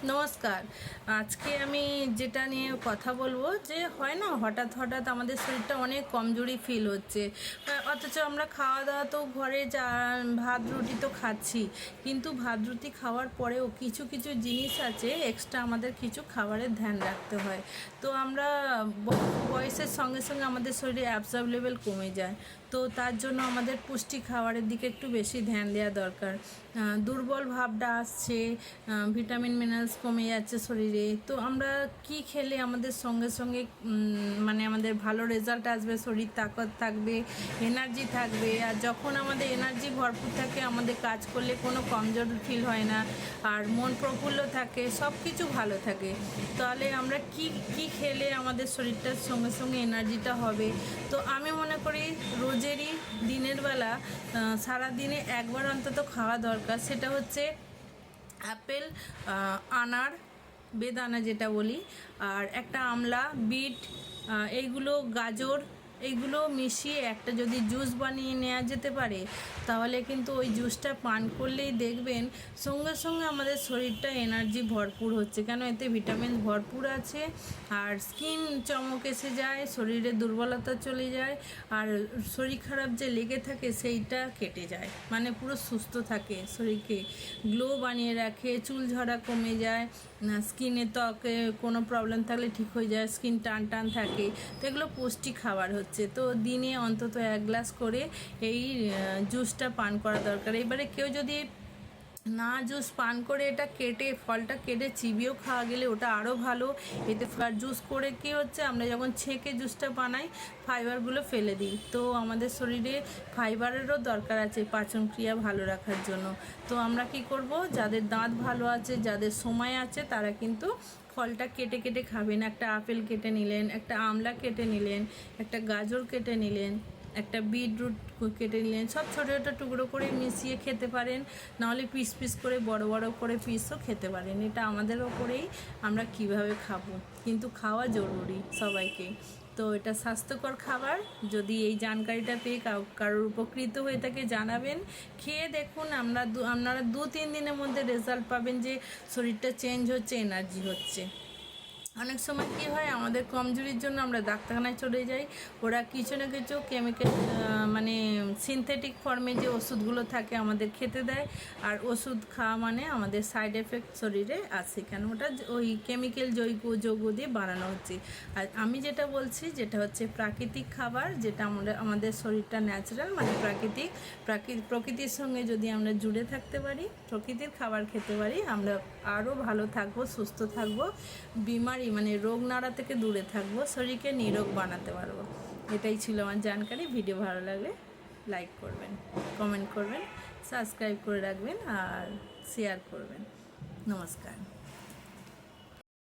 নমস্কার। আজকে আমি যেটা নিয়ে কথা বলবো যে হয় না হঠাৎ হঠাৎ আমাদের শরীরটা অনেক কমজোরি ফিল হচ্ছে, অথচ আমরা খাওয়া দাওয়া তো ঘরে যা ভাত রুটি তো খাচ্ছি, কিন্তু ভাত রুটি খাওয়ার পরেও কিছু কিছু জিনিস আছে এক্সট্রা আমাদের কিছু খাবারের ধ্যান রাখতে হয়। তো আমরা বয়সের সঙ্গে সঙ্গে আমাদের শরীরে অ্যাবসর্ব লেভেল কমে যায়, তো তার জন্য আমাদের পুষ্টি খাবারের দিকে একটু বেশি ধ্যান দেওয়া দরকার। দুর্বল ভাবটা আসছে, ভিটামিন মিনারেলস কমে যাচ্ছে শরীরে, তো আমরা কি খেলে আমাদের সঙ্গে সঙ্গে মানে আমাদের ভালো রেজাল্ট আসবে, শরীর তাকত থাকবে, এনার্জি থাকবে। আর যখন আমাদের এনার্জি ভরপুর থাকে আমাদের কাজ করলে কোনো কমজোর ফিল হয় না, আর মন প্রফুল্ল থাকে, সব কিছু ভালো থাকে। তাহলে আমরা কি কি খেলে আমাদের শরীরটার সঙ্গে সঙ্গে এনার্জিটা হবে। তো আমি মনে করি রোজেরই দিনের বেলা সারাদিনে একবার অন্তত খাওয়া দরকার, সেটা হচ্ছে অ্যাপেল, আনার, বেদানা যেটা বলি, আর একটা আমলা, বিট, এইগুলো গাজর, এইগুলো মিশিয়ে একটা যদি জুস বানিয়ে নেওয়া যেতে পারে, তাহলে কিন্তু ওই জুসটা পান করলেই দেখবেন সঙ্গে সঙ্গে আমাদের শরীরটা এনার্জি ভরপুর হচ্ছে, কেন এতে ভিটামিন ভরপুর আছে। আর স্কিন চমক এসে যায়, শরীরে দুর্বলতা চলে যায়, আর শরীর খারাপ যে লেগে থাকে সেইটা কেটে যায়, মানে পুরো সুস্থ থাকে, শরীরকে গ্লো বানিয়ে রাখে, চুল ঝরা কমে যায়, স্কিনে ত্বকে কোনো প্রবলেম থাকলে ঠিক হয়ে যায়, স্কিন টান টান থাকে। তো এগুলো পুষ্টি খাবার হচ্ছে, তো দিনে অন্তত 1 গ্লাস করে এই জুসটা পান করা দরকার। এবারে কেউ যদি না জুস পান করে এটা কেটে, ফলটা কেটে চিবিয়েও খাওয়া গেলে ওটা আরও ভালো। এতে জুস করে কী হচ্ছে, আমরা যখন ছেঁকে জুসটা বানাই ফাইবারগুলো ফেলে দিই, তো আমাদের শরীরে ফাইবারেরও দরকার আছে পাচন ক্রিয়া ভালো রাখার জন্য। তো আমরা কি করব, যাদের দাঁত ভালো আছে, যাদের সময় আছে, তারা কিন্তু ফলটা কেটে কেটে খাবেন। একটা আপেল কেটে নিলেন, একটা আমলা কেটে নিলেন, একটা গাজর কেটে নিলেন, একটা বিটরুট কেটে নিলেন, সব ছোটো ছোটো টুকরো করে মিশিয়ে খেতে পারেন, নাহলে পিস পিস করে বড় বড় করে পিসও খেতে পারেন। এটা আমাদের ওপরেই আমরা কিভাবে খাবো, কিন্তু খাওয়া জরুরি সবাইকে। তো এটা স্বাস্থ্যকর খাবার। যদি এই জানকারিটা পেয়ে কারোর উপকৃত হয়ে থাকে জানাবেন, খেয়ে দেখুন, আপনারা 2-3 দিনের মধ্যে রেজাল্ট পাবেন যে শরীরটা চেঞ্জ হচ্ছে, এনার্জি হচ্ছে। অনেক সময় কী হয়, আমাদের কমজোরির জন্য আমরা ডাক্তারখানায় চলে যাই, ওরা কিছু না কিছু কেমিক্যাল মানে সিনথেটিক ফর্মে যে ওষুধগুলো থাকে আমাদের খেতে দেয়, আর ওষুধ খাওয়া মানে আমাদের সাইড এফেক্ট শরীরে আছে, কেন ওটা ওই কেমিক্যাল যৌগ দিয়ে বানানো হচ্ছে। আর আমি যেটা বলছি যেটা হচ্ছে প্রাকৃতিক খাবার, যেটা আমাদের শরীরটা ন্যাচারাল, মানে প্রকৃতির সঙ্গে যদি আমরা জুড়ে থাকতে পারি, প্রকৃতির খাবার খেতে পারি, আমরা আরও ভালো থাকবো, সুস্থ থাকবো, মানে রোগ নাড়া থেকে দূরে থাকবো, শরীরকে নিরোগ বানাতে পারবো। এটাই ছিল আমার জানকারি। ভিডিও ভালো লাগলে লাইক করবেন, কমেন্ট করবেন, সাবস্ক্রাইব করে রাখবেন আর শেয়ার করবেন। নমস্কার।